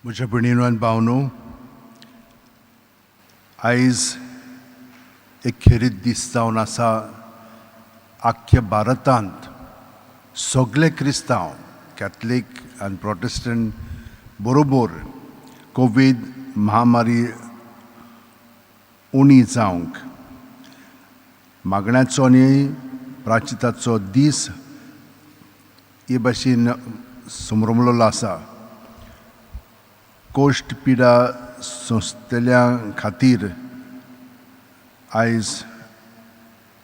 म्हज्या भयणीनो आनी भावनो, आयज एक खेरीत दीस जावन आसा आख्ख्या भारतांत सगळे क्रिस्तांव कॅथलीक आनी प्रोटेस्टंट बरोबर कोवीड महामारी उणी जावंक मागण्याचो आनी प्राचिताचो दीस हे भाशेन संभ्रमलेलो आसा. कोश्ट पिडा सोंसतल्या खातीर आयज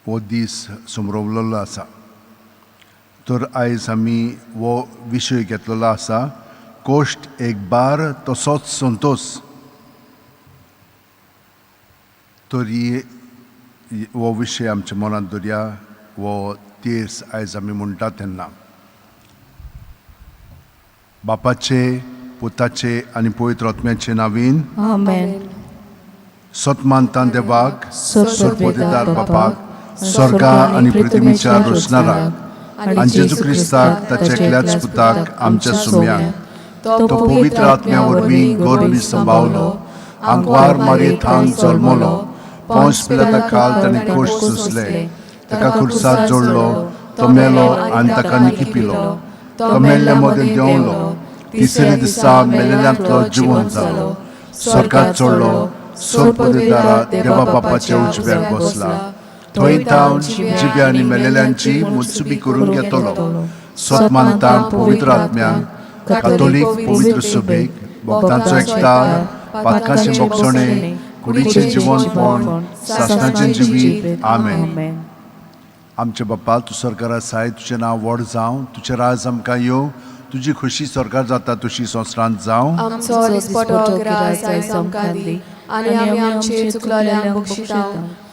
हो दीस संभ्रमलेलो आसा. तर आयज आमी हो विशय घेतलेलो आसा, कोश्ट एक बार तसोच संतोष. तर हो विशय आमच्या मनांत दवरया. हो दीस आयज आमी म्हणटा तेन्ना बापाचे, पुताचे आनी पवित्र आत्म्याचे नांवान आमेन. सतमानतान देवाक, सोरपोतेदार बापाक, स्वर्गा आनी पृथ्वीच्या रोसणाराक आनी जेजू क्रिस्ताक ताच्या एकल्याच पुताक आमच्या सुम्याक तो पवित्र आत्म्या वरवीं गोरवी सांबाळलो, आंकवार मारयेंत हांग जल्मलो, पोंस पिलाता काल ताणें कोश्ट सोंसले, ताका खुर्सात जोडलो, तो मेलो आनी ताका निखिपिलो, तो मेल्ल्या मदें देंवलो, तिसरे दिसा मेलेल्यांतलो जिवंत जालो, स्वर्गात चडलो, सोरपोतेदारा देवा बापाच्या उजव्याक बसला, थंय जावन जिव्या आनी मेलेल्यांची मुत्सुबी करून घेतलो. सतमानता पवित्र आत्म्याक, कातोलीक पवित्र सभेक, भक्तांचो एकठांय, पातकांचें भोगसणें, कुडीचें जिवंतपण, सासणाचें जिवीत. आमेन. आमचे बापा, तूं स्वर्गार आसाय, तुजें नांव व्हड जावं, तुजें राज आमकां येवं, तुजी खुशी स्वर्गार जाता तशी संवसारांत जावं. आमचो दिसपटो गिराय आयज आमकां दी, आनी आमी आमचे चुकलेल्यांक बक्षिता,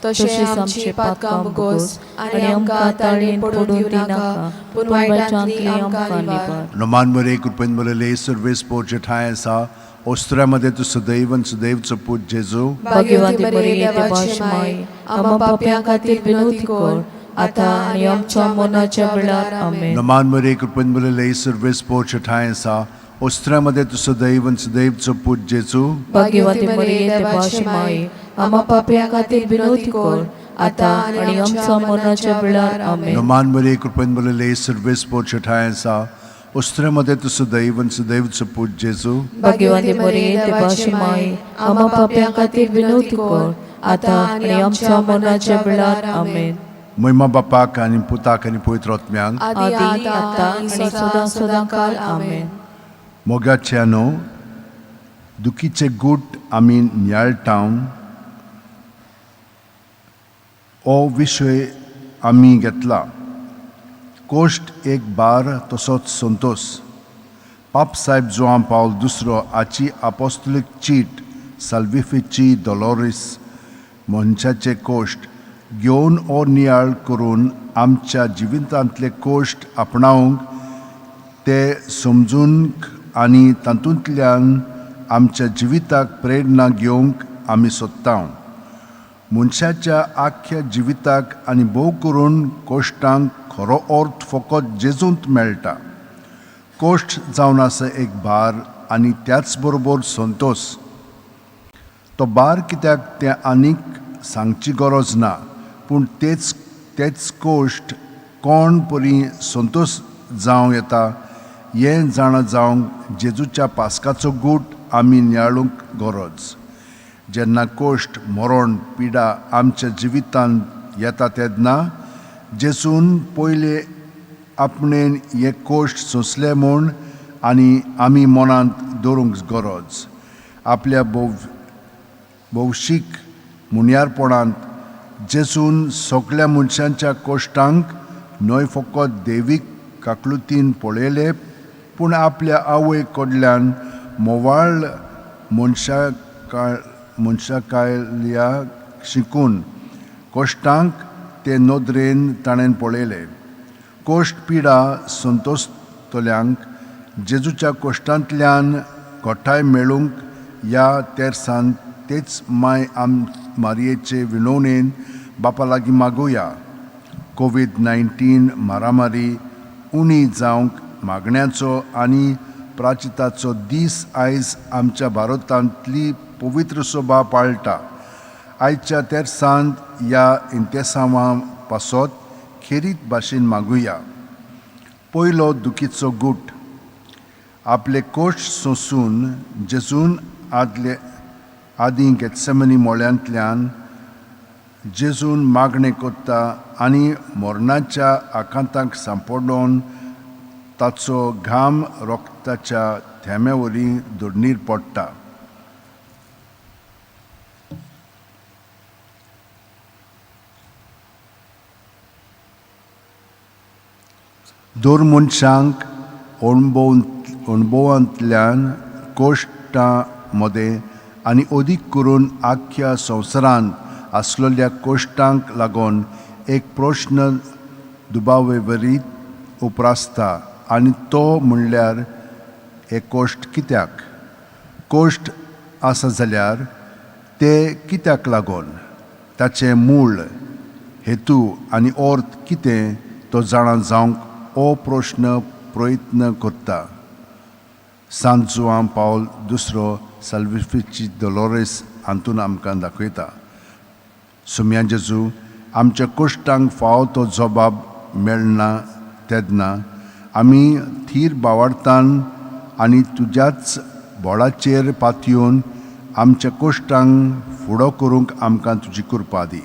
तशेंच आमची पातकां बगोस, आनी आमकां ताळणेन पडूंक दिवं नाका, पूण वायटांतली आमकां निवार. नमान मरे कृपेन बरयले सर्वेस पोरचे ठाय आसा, ओस्त्र्यामध्ये तूं सदैव आनी सदैवचो पूत जेजू. भाग्यवंती मरिये देवाची माय, आमकां पाप्यां खातीर विनवती कर, आतां आनी आमच्या मरणाच्या वेळार. आमेन. नमान मरे कृपेन बरयले सर्वेस पोरचे ठाय आसा, ओस्त्र्यामध्ये तूं सदैव आनी सदैवचो पूत जेजू. भाग्यवंती मरिये देवाची माय, आमकां पाप्यां खातीर विनवती कर, आतां आनी आमच्या मरणाच्या वेळार. आमेन. नमान मरे कृपेन बरयले सर्वेस पोरचे ठाय आसा, ओस्त्र्यामध्ये तूं सदैव आनी सदैवचो पूत जेजू. भाग्यवंती मरिये देवाची माय, आमकां पाप्यां खातीर विनवती कर, आतां आनी आमच्या मरणाच्या वेळार. आमेन. महिमा बापाक आनी पुताक आनी पवित्र आत्म्याक, आदी आतां आनी सदां सदांकाळ. आमेन. मोगाच्यानो दुखीचे गूट आमी नियाळटावन हो विशय आमी घेतला. कोश्ट एक बार तसोच संतोष. पाप साहेब जोआन पावल दुसरो हाची आपोस्तोलीक चीट साल्विफेची दोलोरीस मनशाचे कोश्ट घेवन हो नियाळ करून आमच्या जिवितांतले कोश्ट आपणावंक, ते समजूंक आनी तातूंतल्यान आमच्या जिविताक प्रेरणा घेवंक आमी सोदता. मनशाच्या आख्या जिविताक आनी भोव करून कोश्टांक खरो अर्थ फकत जेजूंत मेळटा. कोश्ट जावन आसा एक भार आनी त्याच बरोबर संतोष. तो भार कित्याक तें आनीक सांगची गरज ना, पूण तेच कोश्ट कोण परी संतोष जावं येता हें जाणा जावंक जेजूच्या पास्काचो गूट आमी नियाळूंक गरज. जेन्ना कोश्ट मरण पिडा आमच्या जिवितांत येता तेन्ना जेजून पयले आपणें हे कोश्ट सोंसले म्हूण आनी आमी मनांत दवरूंक गरज. आपल्या भौशीक मुनियारपणांत जेजून सगळ्या मनशांच्या कोश्टांक न्हय फकत देवीक काकलुतीन पळयले, पूण आपल्या आवय कडल्यान मोवाळ मनशाकायल्या शिकून कोश्टांक ते नदरेन ताणें पळयले. कोश्ट पिडा संतोस्तल्यांक जेजूच्या कोश्टांतल्यान घोटाय मेळूंक ह्या तेर्सान तेच माय मारयेचे विनवणेन बापा लागीं मागुया. कोवीड-19 म्हामारी उणी जावंक मागण्याचो आनी प्राचिताचो दीस आयज आमच्या भारतांतली पवित्र सभा पाळटा. आयच्या तेर्सांत ह्या इंतेसांवा पासत खेरीत भाशेन मागुया. पयलो दुखीचो गूट. आपले कोश्ट सोंसून जेजून आदीं गेत्सेमनी मोळ्यांतल्यान जेजून मागणें कोत्ता आनी मोरणाच्या आकांताक सांपडोवन ताचो घाम रोगताच्या थेंब्या वरी दोडणीर पडटा. दोन मनशांक अणभवांतल्यान कोश्टां मदें आनी अदीक करून आख्या संवसारांत आसलेल्या कोश्टांक लागून एक प्रश्न दुबावेवरीत उप्रासता आनी तो म्हणल्यार हे कोश्ट कित्याक? कोश्ट आसा जाल्यार ते कित्याक लागून? ताचें मूळ, हेतू आनी अर्थ कितें तो जाणा जावंक हो प्रश्न प्रयत्न करता. सांत जुआन पावल II साल्विफिची दोलोरेस हातून आमकां दाखयता. सुम्या जेजू, आमच्या कोश्टांक फावो तो जबाब मेळना तेदना आमी थीर बावार्थान आनी तुज्याच बोडाचेर पातयेवन आमच्या कोश्टांक फुडो करूंक आमकां तुजी कृपा दी.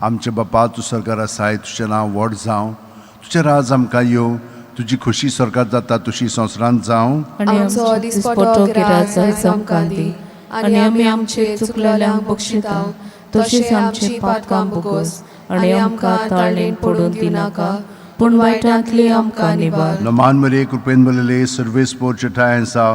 आमचे बापा, तूं स्वर्गार आसाय, तुजें नांव व्हड जावं, तुजें राज आमकां येवं, तुजी खुशी स्वर्गांत जाता तशी संवसारांत जावं. आनी आमचो दिसपटो गिराय आयज आमकां दी. आनी आमी आमचे चुकलेल्यांक बक्षिता तशीच आमची पातकां बगोस. आनी आमकां ताळणेन पडून दिनाका, पूण वायटांतली आमकां निबार. नमान मरे कृपेन बलले सर्वेस पोर्चटाय आसा.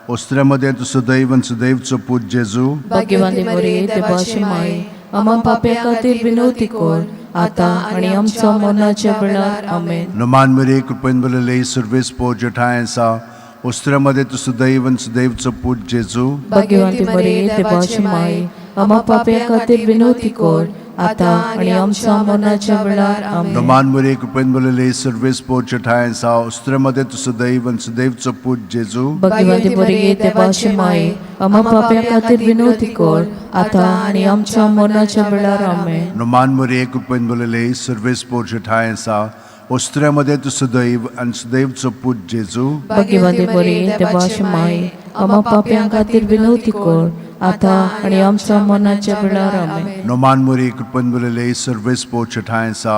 ओस्त्र्यामध्ये तू सदैव आनी सदैवचो पूत जेजू. भाग्यवान मरे देवाची माय, आमा पाप्या खातीर विनवती कर, आतां आनी आमच्या मरणाच्या वेळार आमेन. नमान मरे कृपेन बलले सर्वेस पोर्चटाय आसा. ओस्त्र्यामध्ये तू सदैव आनी सदैवचो पूत जेजू. भाग्यवान मरे देवाची माय, आमा पाप्या खातीर विनवती कर, आतां आनी आमच्या मरणाच्या वेळार आमेन. नमान मरे कृपेन बलले सर्वेस पोर्चटाय आसा. ओस्त्र्यामध्ये तू सदैव आनी सदैवचो पूत जेजू. भाग्यवान मरे देवाची माय, आमा पाप्या खातीर विनवती कर, आतां आनी आमच्या मरणाच्या वेळार आमेन. नमान मरे कृपेन बलले सर्वेस पोर्चटाय आसा. ओस्त्र्यामध्ये तू सदैव आनी सदैवचो पूत जेजू. भाग्यवान मरे देवाची माय, आमा पाप्या खातीर विनवती कर, आतां आनी आमच्या मरणाच्या वेळार आमेन. नमान मरे कृपेन बलले सर्वेस पोर्चटाय आसा.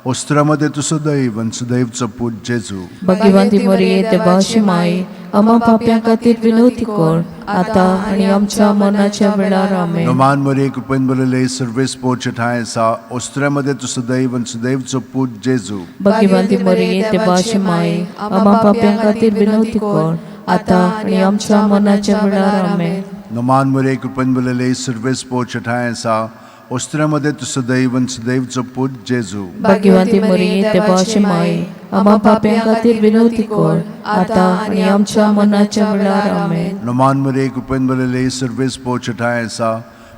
ओस्त्र्यामध्ये तू सदैव आनी सदैवचो पूत जेजू. भाग्यवान मरे देवाची माय, आमा पाप्या खातीर विनवती कर, आतां आनी आमच्या मरणाच्या वेळार आमेन. नमान मरे कृपेन बलले सर्वेस पोर्चटाय आसा. ओस्त्र्यामध्ये तू सदैव आनी सदैवचो पूत जेजू. भाग्यवान मरे देवाची माय, आमा पाप्या खातीर विनवती कर, आतां आनी आमच्या मरणाच्या वेळार आमेन. नमान मरे कृपेन बलले सर्वेस पोर्चटाय आसा. ओस्त्र्यामध्ये तू सदैव आनी सदैवचो पूत जेजू. भाग्यवान मरे देवाची माय, आमा पाप्या खातीर विनवती कर, आतां आनी आमच्या मरणाच्या वेळार आमेन. नमान मरे कृपेन बलले सर्वेस पोर्चटाय आसा.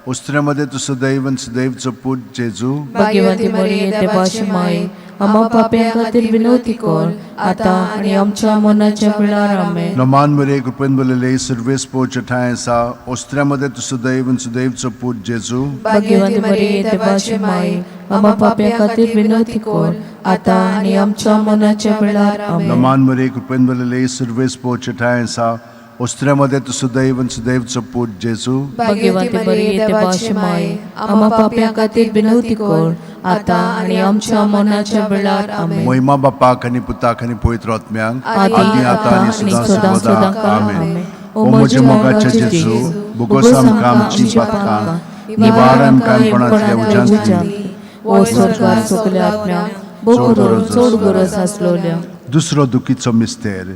ओस्त्र्यामध्ये तू सदैव आनी सदैवचो पूत जेजू. भाग्यवान मरे देवाची माय, आमा पाप्या खातीर विनवती कर, आतां आनी आमच्या मरणाच्या वेळार आमेन. नमान मरे कृपेन बलले सर्वेस पोर्चटाय आसा. ओस्त्र्यामध्ये तू सदैव आनी सदैवचो पूत जेजू. भाग्यवान मरे देवाची माय, आमा पाप्या खातीर विनवती कर, आतां आनी आमच्या मरणाच्या वेळार आमेन. नमान मरे कृपेन बलले सर्वेस पोर्चटाय आसा. ओस्त्र्यामध्ये तू सदैव आनी सदैवचो पूत जेजू. भाग्यवान मरे देवाची माय, आमा पाप्या खातीर विनवती कर, आतां आनी आमच्या मरणाच्या वेळार आमेन. महिमा बापाक आनी पुताक आनी पवित्र आत्म्यांक आदी आतां आनी सदां सदां सदां आमेन. ओ म्हजे मोगाचे जेजू, भुगोस आमकां आमची पातकां, निवार आमकां काणकोणांतल्या उज्यांतली. ओ स्वर्गार सगल्या आत्म्यांक भोव करून चड गरज आसलोल्या. दुसरो दुखीचो मिस्तेर.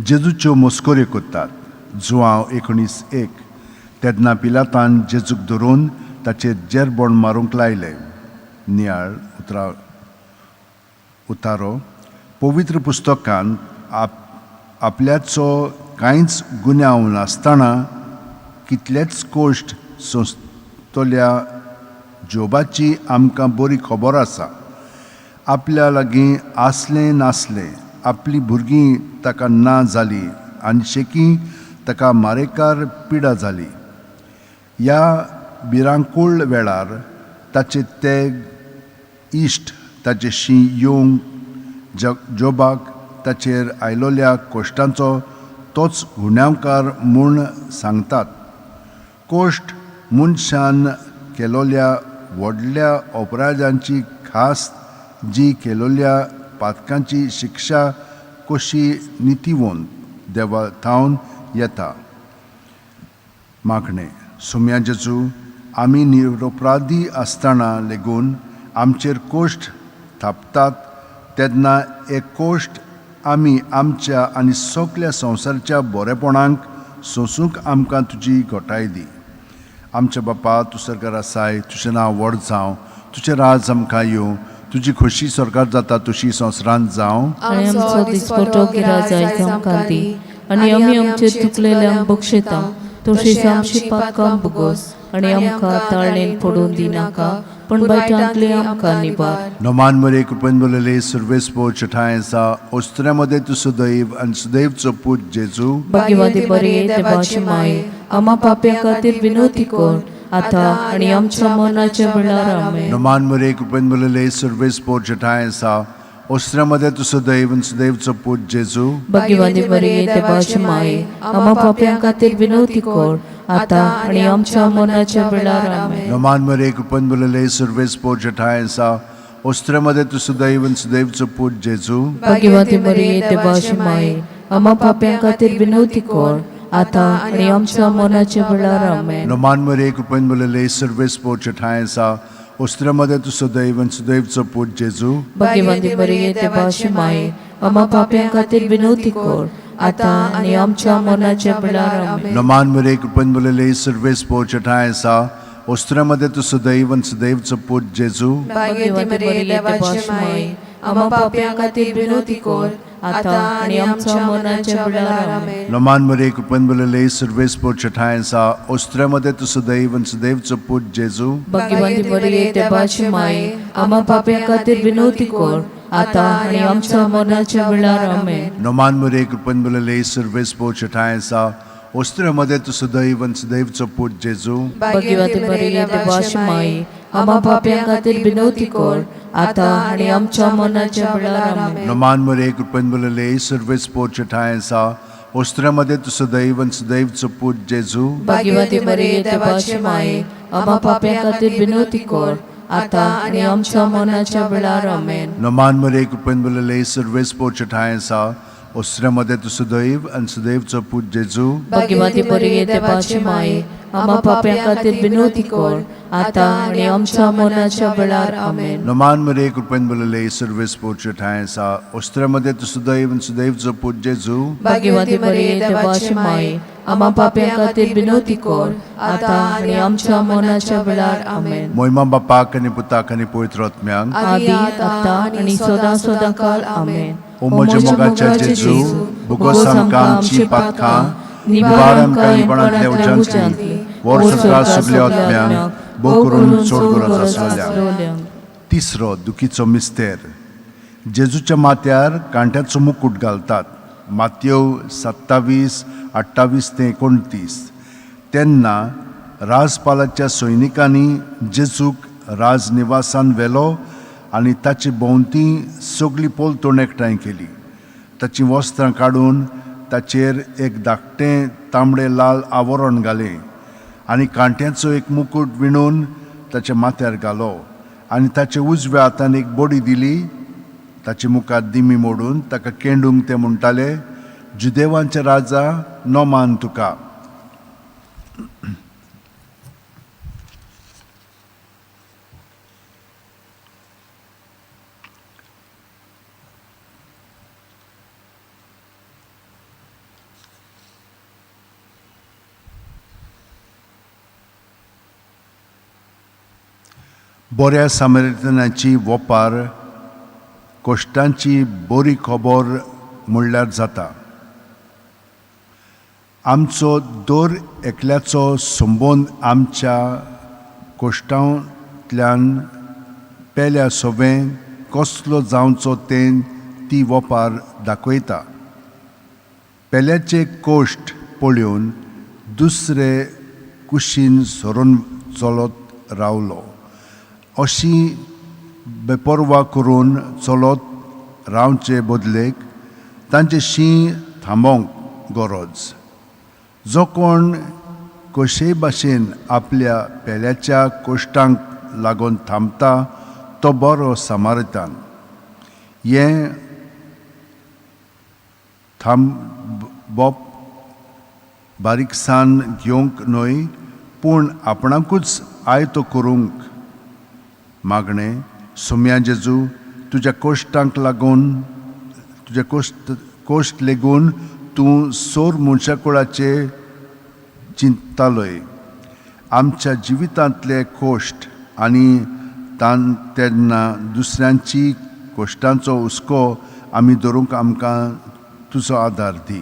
जेजूच्यो मस्कोऱ्यो करतात. जुआंव 19:1. तेन्ना पिलातान जेजूक धरून ताचेर जेरबोण मारूंक लायलें. नियाळ उतारो. पवित्र पुस्तकांत आपल्याचो कांयच गुन्यांव नासतना कितलेच कोश्ट सोंसतल्या जोबाची आमकां बरी खबर आसा. आपल्या लागीं आसलें नासलें, आपलीं भुरगीं ताका ना जालीं, आनी शेकी ताका मारेकार पिडा जाली. ह्या भिरांकूळ वेळार ताचे तेग इश्ट ताचेशी येवंक जोबाक ताचेर आयलोल्या कोश्टांचो तोच गुन्यांवकार म्हूण सांगतात. कोश्ट मनशान केलोल्या व्हडल्या अपराधांची खास जी केलोल्या पातकांची शिक्षा कशी नितिवंत देवाथावन येता. मागणे सुम्या जेजू, आमी निरपराधी आसतना लेगून आमचेर कोश्ट थापतात तेन्ना एक कोश्ट आमी आमच्या आनी सगल्या संवसाराच्या बरेपणांक सोंसूंक आमकां तुजी घोटाय दी. आमच्या बापा तूं सर्गार आसाय, तुजें नांव व्हड जावं, तुजें राज आमकां येवं, तुजी खोशी स्वर्गार जाता तशी संवसारांत जावं. आनी आमचो दिसपटो गिराय आयज आमकां दी, आनी आमी आमचेर चुकलेल्यांक बक्षिता, तशीच आमची पातकां भोगोस, आनी आमकां ताळणेन पडून दिनाका, पण बायटांतले आमकां निबार. नोमान मरे कृपेन बोलले सर्वेस्पो चठायसा ओस्त्र्यामध्ये तू सुदैव आणि सुदैवचो पूत जेजू. भाग्यवादी बरे देवाची माये, आम्हा पाप्या खातीर विनोती कर, आता आनी आमच्या मरणाच्या वेळार आमेन. नोमान मरे कृपेन बोलले सर्वेस्पो चठायसा ओस्त्र्यामध्ये तू सुदैव आणि सुदैवचो पूत जेजू. भाग्यवादी बरे देवाची माये, आम्हा पाप्या खातीर विनोती कर, आता आनी आमच्या मरणाच्या वेळार आमेन. नोमान मरे कृपेन बोलले सर्वेस्पो चठायसा ओस्त्र्यामध्ये तू सुदैव आणि सुदैवचो पूत जेजू. भाग्यवादी बरे देवाची माये, आम्हा पाप्या खातीर विनोती कर, आता आनी आमच्या मरणाच्या वेळार आमेन. नोमान मरे कृपेन बोलले सर्वेस्पो चठायसा ओस्त्र्यामध्ये तू सुदैव आणि सुदैवचो पूत जेजू. भाग्यवादी बरे देवाची माये, आम्हा पाप्या खातीर विनोती कर, आता आनी आमच्या मरणाच्या वेळार आमेन. नोमान मरे कृपेन बोलले सर्वेस्पो चठायसा ओस्त्र्यामध्ये तू सुदैव आणि सुदैवचो पूत जेजू. भाग्यवादी बरे देवाची माये, आम्हा पाप्या खातीर विनोती कर, आता आनी आमच्या मरणाच्या वेळार आमेन. नोमान मरे कृपेन बोलले सर्वेस्पो चठायसा ओस्त्र्यामध्ये तू सुदैव आणि सुदैवचो पूत जेजू. भाग्यवादी बरे देवाची माये, आम्हा पाप्या खातीर विनोती कर, आता आनी आमच्या मरणाच्या वेळार आमेन. नोमान मरे कृपेन बोलले सर्वेस्पो चठायसा ओस्त्र्यामध्ये तू सुदैव आणि सुदैवचो पूत जेजू. भाग्यवादी बरे देवाची माये, आम्हा पाप्या खातीर विनोती कर, आता आनी आमच्या मरणाच्या वेळार आमेन. नोमान मरे कृपेन बोलले सर्वेस्पो चठायसा ओस्त्र्यामध्ये तू सुदैव आणि सुदैवचो पूत जेजू. भाग्यवादी बरे देवाची माये, आम्हा पाप्या खातीर विनोती कर, आता आनी आमच्या मरणाच्या वेळार आमेन. नोमान मरे कृपेन बोलले सर्वेस्पो चठायसा ओस्त्र्यामध्ये तू सुदैव आणि सुदैवचो पूत जेजू. भाग्यवादी बरे देवाची माये, आम्हा पाप्या खातीर विनोती कर, आता आनी आमच्या मरणाच्या वेळार आमेन. नोमान मरे कृपेन बोलले सर्वेस्पो चठायसा ओस्त्र्यामध्ये तू सुदैव आणि सुदैवचो पूत जेजू. भाग्यवादी बरे देवाची माये, आम्हा पाप्या खातीर विनोती कर, आता आनी आमच्या मरणाच्या वेळार आमेन. मोहिमा बापाक आनी पुताक आनी पवित्र आत्म्यांक आदी आता आनी सदां काळ आमेन. ओ म्हज्या मोगाच्या जेजू, भोगोस आमकां आमची पातकां, निबार आमकां इबणांतल्या उज्यांतली, वर सगळ्या सगळ्या आत्म्यांक, भोव करून सोड गरज आसलेल्यांक. तिसरो दुखीचो मिस्तेर. जेजूच्या माथ्यार कांट्याचो मुकुट घालतात. मातयेव 27:28-29. तेन्ना राजपालाच्या सैनिकांनी जेजूक राजनिवासान व्हेलो आनी ताचे भोंवती सगळी पोलतोण एकठांय केली. ताची वस्त्रां काडून ताचेर एक धाकटें तांबडे लाल आवरण घालें आनी कांट्याचो एक मुकुट विणून ताच्या माथ्यार घालो आनी ताच्या उजव्या हातान एक बडी दिली. ताच्या मुखार दिमी मोडून ताका केंडूंक ते म्हणटाले, जुदेवांचे राजा नोमान तुका. बऱ्या सामरितनाची वोपार कोश्टांची बरी खबर म्हणल्यार जाता. आमचो दर एकल्याचो संबंद आमच्या कोश्टांतल्यान पेल्या सोबें कसलो जावचो तें ती वोपार दाखयता. पेल्याचे कोश्ट पळोवन दुसरे कुशीन सरून चलत रावलो. अशी बेपरवा करून चलत रावचे बदलेक तांचे शीं थांबोवंक गरज. जो कोण कशे भाशेन आपल्या पेल्याच्या कोश्टांक लागून थांबता तो बरो सामारितान. हें थांबप बारीकसाण घेवंक न्हय पूण आपणाकूच आयतो करूंक मागणें. सुम्या जेजू, तुज्या कोश्टांक लागून तुज्या कोश्ट लेगून तूं सोर मनशा कुळाचे चिंततालोय. आमच्या जिवितांतले कोश्ट आनी तेन्ना दुसऱ्यांची कोश्टांचो हुस्को आमी धरूंक आमकां तुजो आदार दी.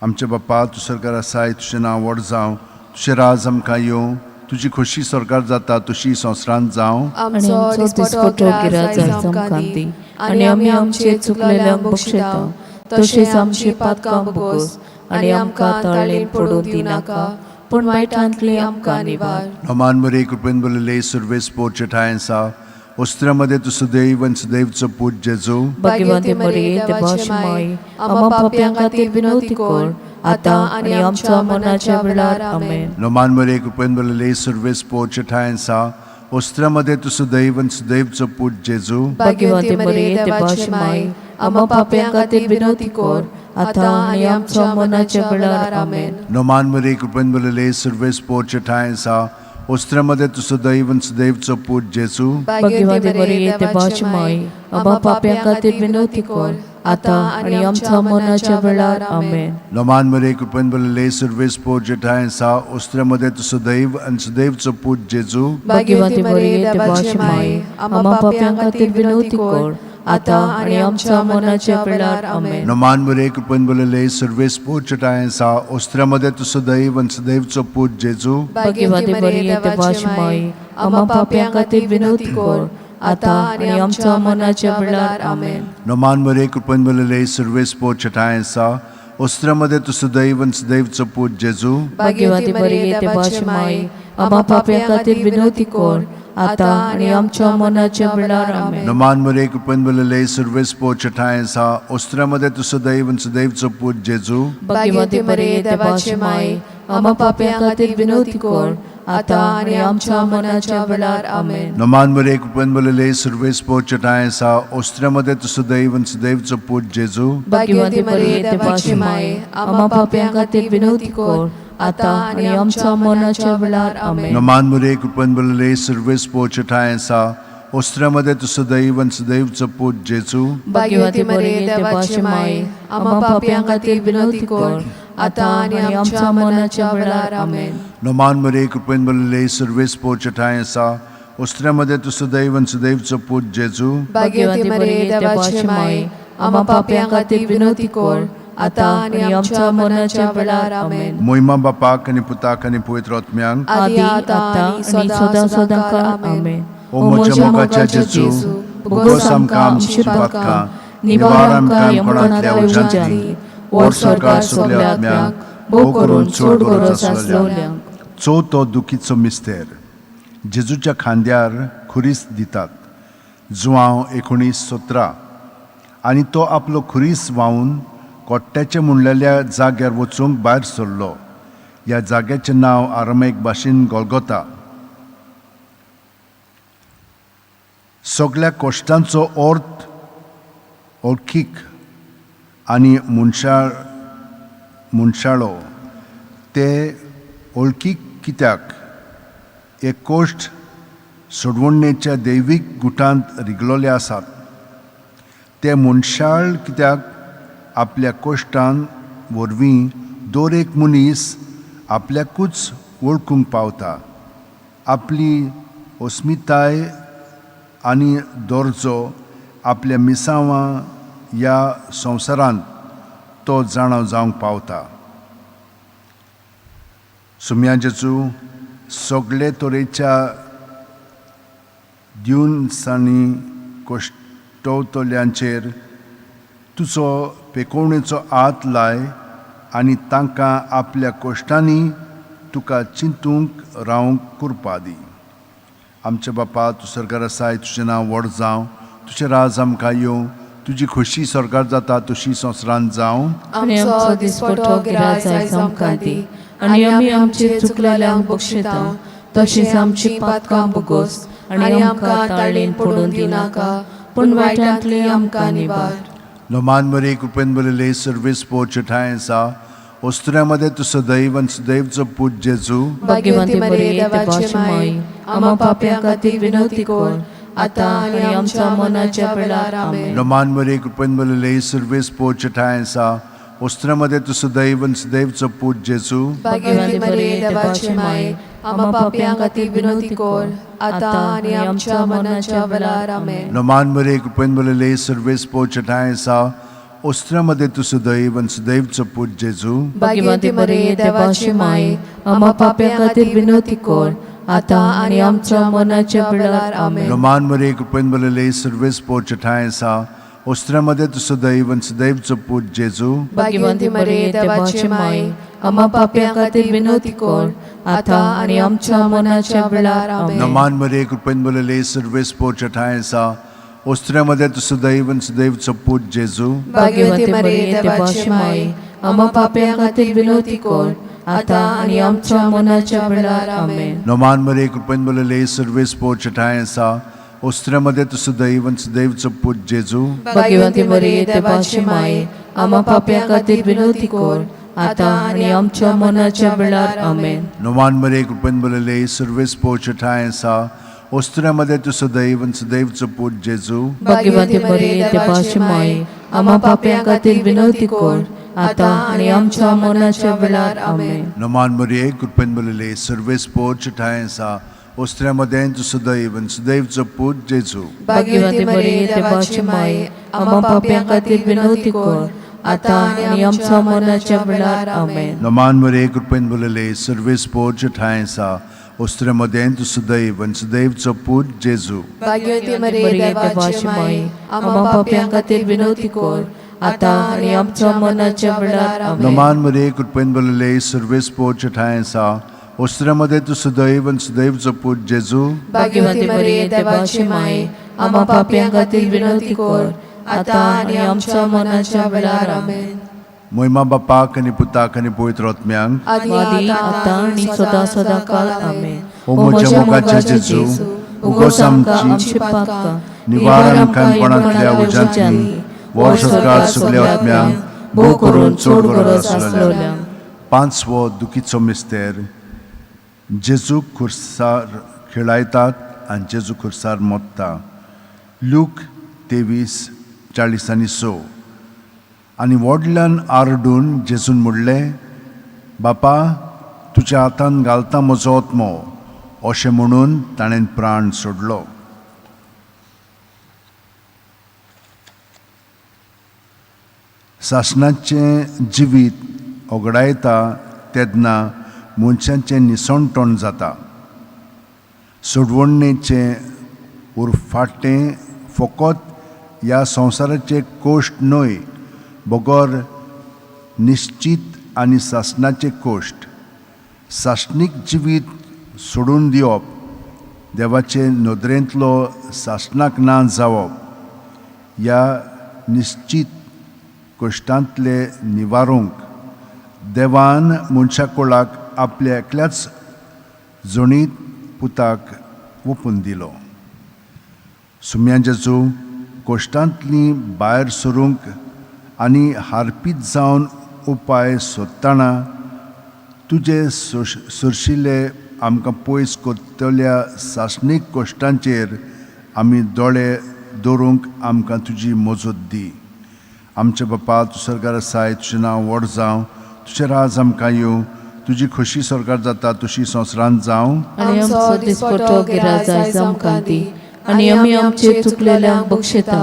आमचे बापा, तूं स्वर्गार आसाय, तुजें नांव व्हड जावं, तुजें राज आमकां येवं, तुजी खोशी स्वर्गार जाता तशी संवसारांत जावं. आमचो दिसपटो गिराज आयज आमकां दी आनी आमी आमचे चुकलेल्यांक बक्षिता तशेंच आमची पातकां बगोस आनी आमकां ताळेन पडूंक दिनाका पूण वायटांतली आमकां निवार. नमान मरे कृपेन बोलले Sarves पोरचे ठायेंसा Ostrămă tu sudeivan sudeivță put Jezu. भाग्यवंते मरिये देवाची माय, आम्हा पाप्यांक खातीर विनवती कर, आता आणि आमच्या मरणाच्या वेळार आमेन. Noman mare कृपेन बोलले Sarves पोरचे ठायेंसा Ostrămă tu sudeivan sudeivță put Jezu. भाग्यवंते मरिये देवाची माय, आम्हा पाप्यांक खातीर विनवती कर, आता आणि आमच्या मरणाच्या वेळार आमेन. Noman mare कृपेन बोलले Sarves पोरचे ठायेंसा Ostrămă tu sudeivan sudeivță put Jezu. भाग्यवंते मरिये देवाची माय, आम्हा पाप्यांक खातीर विनवती कर, आता आणि आमच्या मरणाच्या वेळार आमेन. Noman mare कृपेन बोलले Sarves पोरचे ठायेंसा Ostrămă tu sudeivan sudeivță put Jezu. भाग्यवंते मरिये देवाची माय, आम्हा पाप्यांक खातीर विनवती कर, आता आणि आमच्या मरणाच्या वेळार आमेन. Noman mare कृपेन बोलले Sarves पोरचे ठायेंसा Ostrămă tu sudeivan sudeivță put Jezu. भाग्यवंते मरिये देवाची माय, आम्हा पाप्यांक खातीर विनवती कर, आता आणि आमच्या मरणाच्या वेळार आमेन. Noman mare कृपेन बोलले Sarves पोरचे ठायेंसा Ostrămă tu sudeivan sudeivță put Jezu. भाग्यवंते मरिये देवाची माय, आम्हा पाप्यांक खातीर विनवती कर, आता आणि आमच्या मरणाच्या वेळार आमेन. Noman mare कृपेन बोलले Sarves पोरचे ठायेंसा Ostrămă tu sudeivan sudeivță put Jezu. भाग्यवंते मरिये देवाची माय, आम्हा पाप्यांक खातीर विनवती कर, आता आणि आमच्या मरणाच्या वेळार आमेन. Noman mare कृपेन बोलले Sarves पोरचे ठायेंसा Ostrămă tu sudeivan sudeivță put Jezu. भाग्यवंते मरिये देवाची माय, आम्हा पाप्यांक खातीर विनवती कर, आता आणि आमच्या मरणाच्या वेळार आमेन. Noman mare कृपेन बोलले Sarves पोरचे ठायेंसा Ostrămă tu sudeivan sudeivță put Jezu. भाग्यवंते मरिये देवाची माय, आम्हा पाप्यांक खातीर विनवती कर, आता आणि आमच्या मरणाच्या वेळार आमेन. Noman mare कृपेन बोलले Sarves पोरचे ठायेंसा Ostrămă tu sudeivan sudeivță put Jezu. भाग्यवंते मरिये देवाची माय, आम्हा पाप्यांक खातीर विनवती कर, आता आणि आमच्या मरणाच्या वेळार आमेन. Moima bapak ani putak ani पवित्र आत्म्यांक आदी आता आणि सदा सदांकाळ आमेन. O मोच्या मोगाच्या जेजू भोगोस आमकां आमची पातकां निवार आमकां यमपणांतल्या उज्यांतली वर सरकार सगल्या आत्म्यांक भोग करून चड गरज आसलेल्यांक. चवथो दुखीचो मिस्तेर जेजूच्या खांद्यार खुरीस दितात. जुवांव 19:17 आनी तो आपलो खुरीस व्हांवून कोट्ट्याचे मुणलेल्या जाग्यार वचूंक भायर सरलो. ह्या जाग्याचें नांव आरामेक भाशेन गोल्गोथा. सगळ्या कश्टांचो अर्थ ओळखीक आनी मनशाळो ते ओळखीक कित्याक हे कश्ट सोडवणेच्या दैवीक गुटांत रिगलोले आसात. ते मनशाळ कित्याक आपल्या कश्टां वरवीं दर एक मनीस आपल्याकूच वळखूंक पावता. आपली अस्मिताय आनी दर्जो आपल्या मिसांवां ह्या संवसारांत तो जाणव जावंक पावता. सुम्या जेजू सगळे तरेच्या दिवनसांनी कश्टवतल्यांचेर तुजो पेकोवणेचो हात लाय आनी तांकां आपल्या कोश्टांनी तुका चिंतूंक रावंक कुरपा दी. आमचे बापा तूं स्वर्गार आसाय, तुजें नांव व्हड जावं, तुजें राज आमकां येवं, तुजी खोशी स्वर्गार जाता तशी संवसारांत जावं. आमचो दिसपटो गिराय आयज आमकां दी, आनी आमी आमचे चुकलेल्यांक बक्षिता, तशीच आमची पातकां बोगोस, आनी आमकां ताळेन पडून दिनाका, पूण वायटांतली आमकां निवार. नोमान मरे कृपेन बरयले सर्वेस पोवचे ठांय आसा, ओस्त्र्यामध्ये तूं सदैव आनी सदैवचो पूत जेजू. भाग्यवंती मरिये देवाची माय, आम्हा पाप्यां खातीर विनवती कर, आतां आनी आमच्या मरणाच्या वेळार आमेन. नोमान मरे कृपेन बरयले सर्वेस पोवचे ठांय आसा, ओस्त्र्यामध्ये तूं सदैव आनी सदैवचो पूत जेजू. भाग्यवंती मरिये देवाची माय, आम्हा पाप्यां खातीर विनवती कर, आतां आनी आमच्या मरणाच्या वेळार आमेन. नोमान मरे कृपेन बरयले सर्वेस पोवचे ठांय आसा, ओस्त्र्यामध्ये तूं सदैव आनी सदैवचो पूत जेजू. भाग्यवंती मरिये देवाची माय, आम्हा पाप्यां खातीर विनवती कर, आतां आनी आमच्या मरणाच्या वेळार आमेन. नोमान मरे कृपेन बरयले सर्वेस पोवचे ठांय आसा, ओस्त्र्यामध्ये तूं सदैव आनी सदैवचो पूत जेजू. भाग्यवंती मरिये देवाची माय, आम्हा पाप्यां खातीर विनवती कर, आतां आनी आमच्या मरणाच्या वेळार आमेन. नोमान मरे कृपेन बरयले सर्वेस पोवचे ठांय आसा, ओस्त्र्यामध्ये तूं सदैव आनी सदैवचो पूत जेजू. भाग्यवंती मरिये देवाची माय, आम्हा पाप्यां खातीर विनवती कर, आतां आनी आमच्या मरणाच्या वेळार आमेन. नोमान मरे कृपेन बरयले सर्वेस पोवचे ठांय आसा, ओस्त्र्यामध्ये तूं सदैव आनी सदैवचो पूत जेजू. भाग्यवंती मरिये देवाची माय, आम्हा पाप्यां खातीर विनवती कर, आतां आनी आमच्या मरणाच्या वेळार आमेन. नोमान मरे कृपेन बरयले सर्वेस पोवचे ठांय आसा, ओस्त्र्यामध्ये तूं सदैव आनी सदैवचो पूत जेजू. भाग्यवंती मरिये देवाची माय, आम्हा पाप्यां खातीर विनवती कर, आतां आनी आमच्या मरणाच्या वेळार आमेन. नोमान मरे कृपेन बरयले सर्वेस पोवचे ठांय आसा, ओस्त्र्यामध्ये तूं सदैव आनी सदैवचो पूत जेजू. भाग्यवंती मरिये देवाची माय, आम्हा पाप्यां खातीर विनवती कर, आतां आनी आमच्या मरणाच्या वेळार आमेन. नोमान मरे कृपेन बरयले सर्वेस पोवचे ठांय आसा, ओस्त्र्यामध्ये तूं सदैव आनी सदैवचो पूत जेजू. भाग्यवंती मरिये देवाची माय, आम्हा पाप्यां खातीर विनवती कर, आतां आनी आमच्या मरणाच्या वेळार आमेन. नोमान मरे कृपेन बरयले सर्वेस पोवचे ठांय आसा, ओस्त्र्यामध्ये तूं सदैव आनी सदैवचो पूत जेजू. भाग्यवंती मरिये देवाची माय, आम्हा पाप्यां खातीर विनवती कर, आतां आनी आमच्या मरणाच्या वेळार आमेन. महिमा बापाक आनी पुताक आनी पवित्र आत्म्यांक. आदी आतां आनी सदां सदां काळ आमेन. ओ म्हज्या मोगाचे जेजू, उगोस आमची पातकां, निवारण काणपणांतल्या उज्यांतली वर स्वर्गांत सगल्या आत्म्यांक भोव करून चड गरज आसलेल्यांक. पांचवो दुखीचो मिस्तेर. जेजू खुर्सार खेळायतात आनी जेजू खुर्सार मोडटा. लूक 23:40-6. आनी व्हडल्यान आरडून जेजून म्हणलें, बापा तुज्या हातान घालता म्हजो आत्मो. अशें म्हणून ताणें प्राण सोडलो. सासणाचें जिवीत ओगडायता तेन्ना मनशांचें निसणटण जाता. सोडवणेचें उरफाटें फकत ह्या संवसाराचे कोश्ट न्हय, बगोर निश्चित आनी सासणाचे कोश्ट. सासणीक जिवीत सोडून दिवप, देवाचे नदरेंतलो सासणाक ना जावप, ह्या निश्चित कोश्टांतले निवारूंक देवान मनशा कुळाक आपल्या एकल्याच जोणीत पुताक ओपून दिलो. सुम्या जेजू कोश्टांतली भायर सरूंक आनी हारपीत जावन उपाय सोदतना तुजे सुरशिले आमकां पयस करतल्या सासणीक कोश्टांचेर आमी दोळे दवरूंक आमकां तुजी मजत दी. आमचे बापा तूं स्वर्गार आसाय, तुजें नांव व्हड जावं, तुजें राज आमकां येवं, तुजी खोशी स्वर्गार जाता तशी संवसारांत जावं. आनी आमचो दिसपटो गिराय आयज आमकां दी, आनी आमी आमचे चुकलेल्यांक बक्षिता,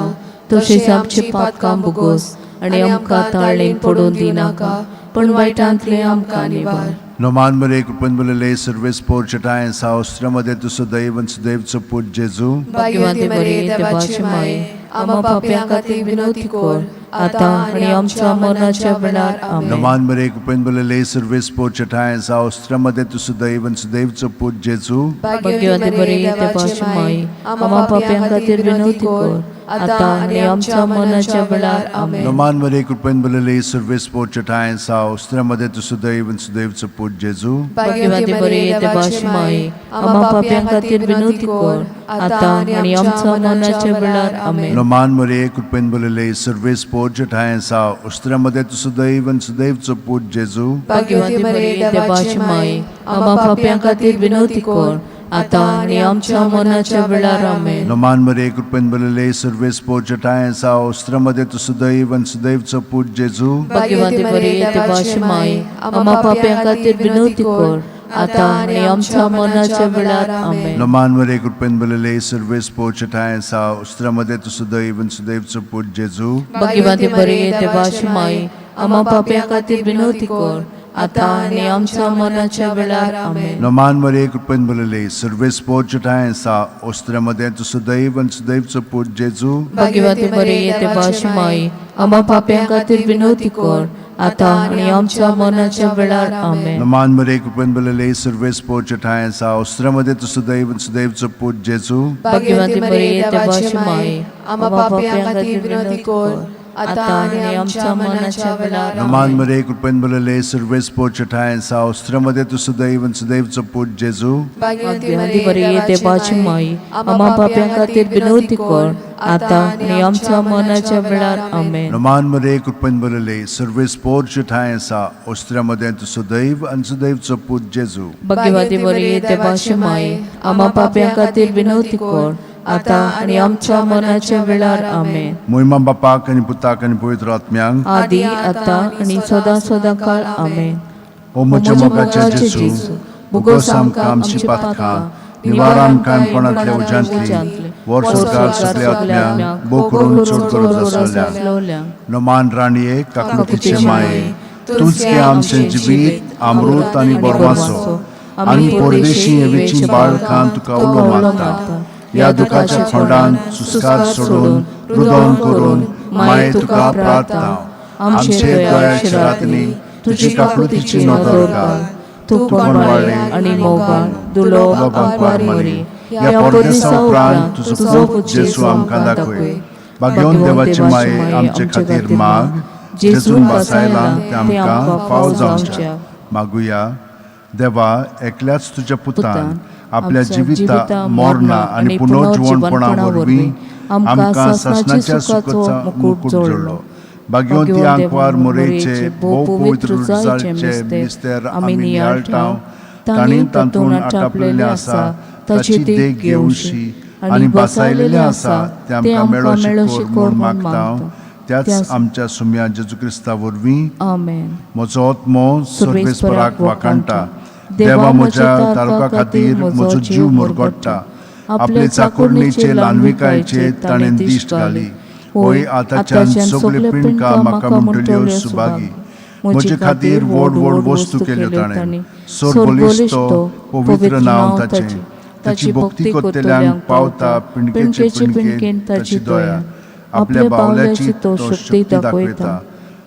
तशीच आमची पातकां बोगोस, आनी आमकां ताळेन पडून दिनाका, पूण वायटांतले आमकां निवार. नोमान मरे कृपेन बरयले सर्वेस पोवचे ठांय आसा, ओस्त्र्यामध्ये तूं सदैव आनी सदैवचो पूत जेजू. भाग्यवंती मरिये देवाची माय, आम्हा पाप्यां खातीर विनवती कर, आता आणि आमच्या मरणाच्या वेळार आमेन. Naman Maria, kupen balale, servis po chatay sa ostra madetu sudaив and sudaив chaput Jesu. भाग्यवती बरी देवाची माई, आम्हा पाप्यां खातीर विनवती कर, आता आणि आमच्या मरणाच्या वेळार आमेन. Naman Maria, kupen balale, servis po chatay sa ostra madetu sudaив and sudaив chaput Jesu. भाग्यवती बरी देवाची माई, आम्हा पाप्यां खातीर विनवती कर, आता आणि आमच्या मरणाच्या वेळार आमेन. Naman Maria, kupen balale, servis po chatay sa ostra madetu sudaив and sudaив chaput Jesu. भाग्यवती बरी देवाची माई, आम्हा पाप्यां खातीर विनवती कर, आता आणि आमच्या मरणाच्या वेळार आमेन. Naman Maria, kupen balale, servis po chatay sa ostra madetu sudaив and sudaив chaput Jesu. भाग्यवती बरी देवाची माई, आम्हा पाप्यां खातीर विनवती कर, आता आणि आमच्या मरणाच्या वेळार आमेन. Naman Maria, kupen balale, servis po chatay sa ostra madetu sudaив and sudaив chaput Jesu. भाग्यवती बरी देवाची माई, आम्हा पाप्यां खातीर विनवती कर, आता आणि आमच्या मरणाच्या वेळार आमेन. Naman Maria, kupen balale, servis po chatay sa ostra madetu sudaив and sudaив chaput Jesu. भाग्यवती बरी देवाची माई, आम्हा पाप्यां खातीर विनवती कर, आता आणि आमच्या मरणाच्या वेळार आमेन. Naman Maria, kupen balale, servis po chatay sa ostra madetu sudaив and sudaив chaput Jesu. भाग्यवती बरी देवाची माई, आम्हा पाप्यां खातीर विनवती कर, आता आणि आमच्या मरणाच्या वेळार Naman Maria, kupen balale, servis po chatay sa ostra madetu sudaив and sudaив chaput Jesu. भाग्यवती बरी देवाची माई, आम्हा पाप्यां खातीर विनवती कर, आता आणि आमच्या मरणाच्या वेळार आमेन. Naman Maria, kupen balale, servis po chatay sa ostra madetu sudaив and sudaив chaput Jesu. भाग्यवती बरी देवाची माई, आम्हा पाप्यां खातीर विनवती कर, आता आणि आमच्या मरणाच्या वेळार आमेन. Muima Bapak and Putak and Puitra Atmyang. आदी आता आणि सदा सदा काळ आमेन. O mogaचे Jesu, bugos amka amची patka, निवारा आमकां कोणातल्या उज्यांतली, वर सरकार सगळ्या आत्म्यांक बो करून चोड करू जासल्या. नमान राणीये, काकुळतीचे माये, तूच के आमचे जिवीत, अमृत आणि बोरमासो, आमी परदेशी येवेची बाळ खान तुका उलो मागता. या दुखाच्या खोंडान सुस्कार सोडून, रुदोन करून, माये तुका प्रार्थना. आमचे दया शिरातनी, तुझी काकुळतीची नदर घाल. तू कोणवाळे आणि मोगाळ, दुलो आंकवारी, या परदेसा उपरांत तुझो पूत जेसू आमकां दाखय. भाग्यवन देवाची माये, आमचे खातीर माग, जेजून बसायला ते आमकां फाव जावच्या. मागुया, देवा, एकल्याच तुझ्या पुतान आपल्या जिविता, मरणा आणि पुनर्जीवनपणा वरवीं आमकां सासणाच्या सुखाचा मुकुट जोडलो. भाग्यवंती आंकवार मोरेचे भोव पवित्र उजाळचे मिस्तेर आमी नियाळटाव. तांणी तातूंत आटापलेले आसा ताची देख घेवशी आनी बसायलेले आसा ते आमकां मेळो शिकोर म्हूण मागतांव. त्याच आमच्या सुम्या जेजू क्रिस्ता वरवीं आमेन. म्हजो आत्मो सर्वेस्पराक वाखाणटा. देवा, म्हज्या तारका खातीर म्हजो जीव मुरगोडटा. आपले चाकुरणीचे ल्हानविकायेचे ताणें दिश्ट घाली. होय, आतांच्यान सगळे पिणकां म्हाका म्हणटल्यो सुभागी. म्हजे खातीर व्हड व्हड वस्तू केल्यो ताणें. सोर बलिश्तो पवित्र नांव ताचें. ताची भक्ती करतल्यांक पावता पिणकेचे पिणकेन ताची दया. आपल्या बावल्याची तो शक्ती दाखयता.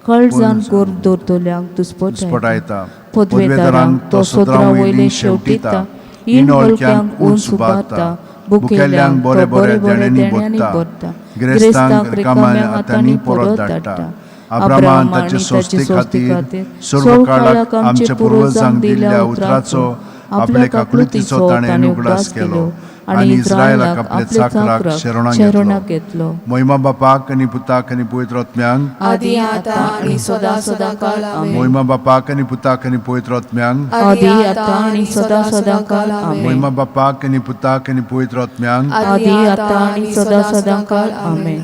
कळजान गोर दोरतल्यांक दुस्पटायता. पदवेदारांक तो सदरा वयले शेवटीता. इन ओळख्यांक ऊन सुबारता. भुकेल्यांक बरे बरे देण्यांनी भरता. गिरेस्तांक रिकाम्या हातांनी परत धाडटा. अब्रामान ताचे सोस्ते खातीर सर्व काळाक आमचे पुर्वजांक दिल्ल्या उतराचो आपले काकुळतीचो ताणें उगडास केलो आनी इस्रायलाक आपले चाकराक शेरोणाक घेतलो. महिमा बापाक आनी पुताक आनी पवित्र आत्म्यांक आदी आता आणि सदा सदा काळ आमेन. महिमा बापाक आनी पुताक आनी पवित्र आत्म्यांक आदी आता आणि सदा सदा काळ आमेन. महिमा बापाक आनी पुताक आनी पवित्र आत्म्यांक आदी आता आणि सदा सदा काळ आमेन.